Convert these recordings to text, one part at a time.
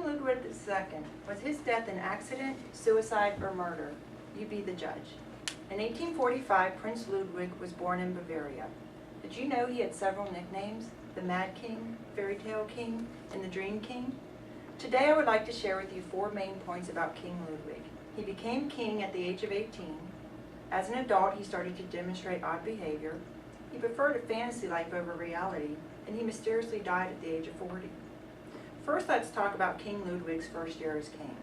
King Ludwig II, was his death an accident, suicide, or murder? You be the judge. In 1845, Prince Ludwig was born in Bavaria. Did you know he had several nicknames? The Mad King, Fairy Tale King, and the Dream King? Today I would like to share with you 4 main points about King Ludwig. He became king at the age of 18. As an adult, he started to demonstrate odd behavior. He preferred a fantasy life over reality, and he mysteriously died at the age of 40. First, let's talk about King Ludwig's first year as king.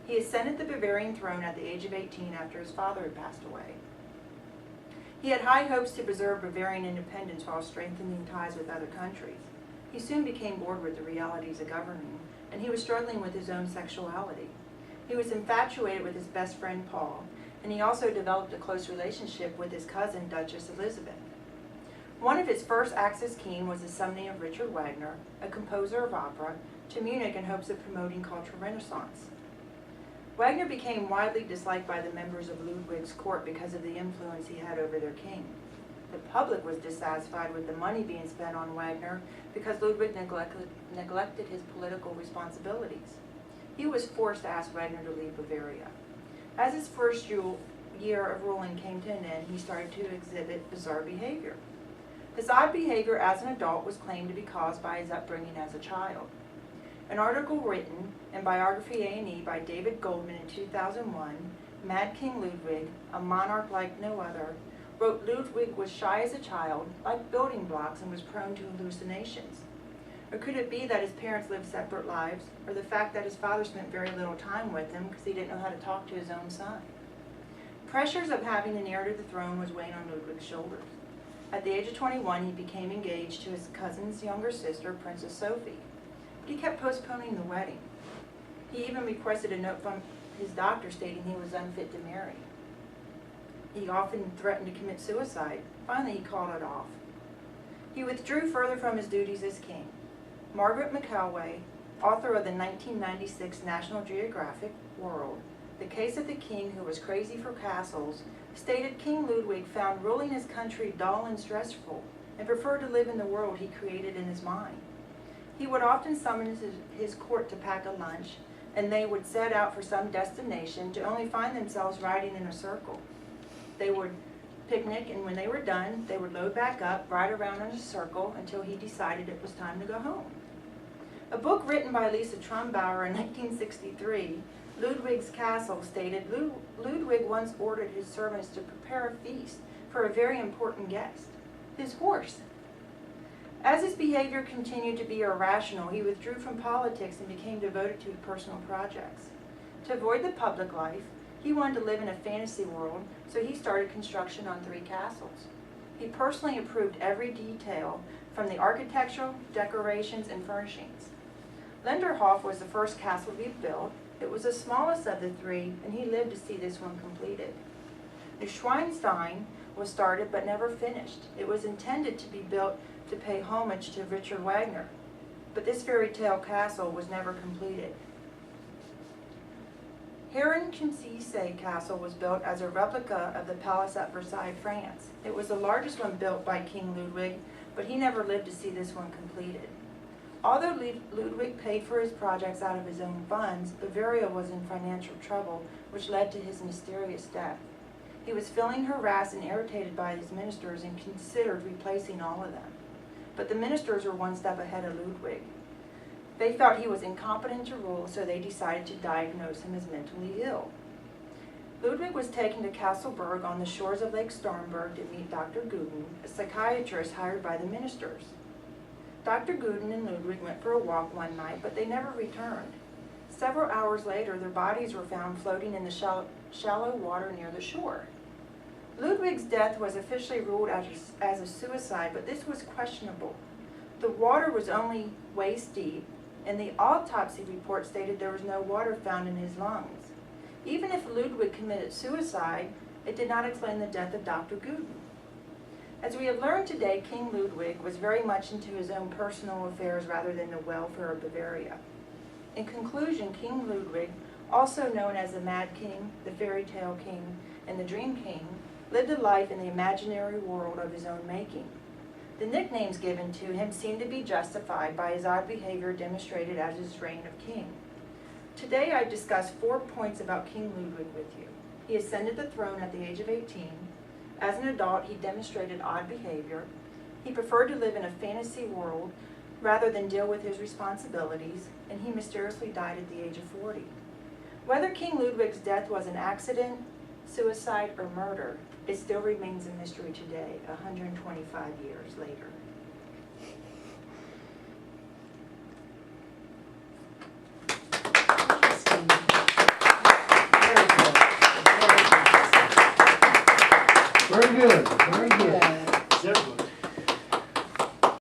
He ascended the Bavarian throne at the age of 18 after his father had passed away. He had high hopes to preserve Bavarian independence while strengthening ties with other countries. He soon became bored with the realities of governing, and he was struggling with his own sexuality. He was infatuated with his best friend Paul, and he also developed a close relationship with his cousin Duchess Elizabeth. One of his first acts as king was the summoning of Richard Wagner, a composer of opera, to Munich in hopes of promoting cultural renaissance. Wagner became widely disliked by the members of Ludwig's court because of the influence he had over their king. The public was dissatisfied with the money being spent on Wagner because Ludwig neglected his political responsibilities. He was forced to ask Wagner to leave Bavaria. As his first year of ruling came to an end, he started to exhibit bizarre behavior. His odd behavior as an adult was claimed to be caused by his upbringing as a child. An article written in Biography A&E by David Goldman in 2001, Mad King Ludwig, a monarch like no other, wrote Ludwig was shy as a child, liked building blocks, and was prone to hallucinations. Or could it be that his parents lived separate lives, or the fact that his father spent very little time with him because he didn't know how to talk to his own son? Pressures of having an heir to the throne was weighing on Ludwig's shoulders. At the age of 21, he became engaged to his cousin's younger sister, Princess Sophie. But he kept postponing the wedding. He even requested a note from his doctor stating he was unfit to marry. He often threatened to commit suicide. Finally, he called it off. He withdrew further from his duties as king. Margaret McCallway, author of the 1996 National Geographic World, The Case of the King Who Was Crazy for Castles, stated King Ludwig found ruling his country dull and stressful and preferred to live in the world he created in his mind. He would often summon his court to pack a lunch, and they would set out for some destination to only find themselves riding in a circle. They would picnic, and when they were done, they would load back up, ride around in a circle until he decided it was time to go home. A book written by Lisa Trumbauer in 1963, Ludwig's Castle, stated Ludwig once ordered his servants to prepare a feast for a very important guest, his horse. As his behavior continued to be irrational, he withdrew from politics and became devoted to personal projects. To avoid the public life, he wanted to live in a fantasy world, so he started construction on 3 castles. He personally approved every detail, from the architectural, decorations, and furnishings. Linderhof was the first castle to be built. It was the smallest of the 3, and he lived to see this one completed. Neuschwanstein was started but never finished. It was intended to be built to pay homage to Richard Wagner, but this fairy tale castle was never completed. Herrenchiemsee Castle was built as a replica of the palace at Versailles, France. It was the largest one built by King Ludwig, but he never lived to see this one completed. Although Ludwig paid for his projects out of his own funds, Bavaria was in financial trouble, which led to his mysterious death. He was feeling harassed and irritated by his ministers and considered replacing all of them. But the ministers were one step ahead of Ludwig. They felt he was incompetent to rule, so they decided to diagnose him as mentally ill. Ludwig was taken to Castleberg on the shores of Lake Starnberg to meet Dr. Guden, a psychiatrist hired by the ministers. Dr. Guden and Ludwig went for a walk one night, but they never returned. Several hours later, their bodies were found floating in the shallow water near the shore. Ludwig's death was officially ruled as a suicide, but this was questionable. The water was only waist deep, and the autopsy report stated there was no water found in his lungs. Even if Ludwig committed suicide, it did not explain the death of Dr. Guden. As we have learned today, King Ludwig was very much into his own personal affairs rather than the welfare of Bavaria. In conclusion, King Ludwig, also known as the Mad King, the Fairy Tale King, and the Dream King, lived a life in the imaginary world of his own making. The nicknames given to him seem to be justified by his odd behavior demonstrated as his reign of king. Today I discuss 4 points about King Ludwig with you. He ascended the throne at the age of 18. As an adult, he demonstrated odd behavior. He preferred to live in a fantasy world rather than deal with his responsibilities, and he mysteriously died at the age of 40. Whether King Ludwig's death was an accident, suicide, or murder, it still remains a mystery today, 125 years later.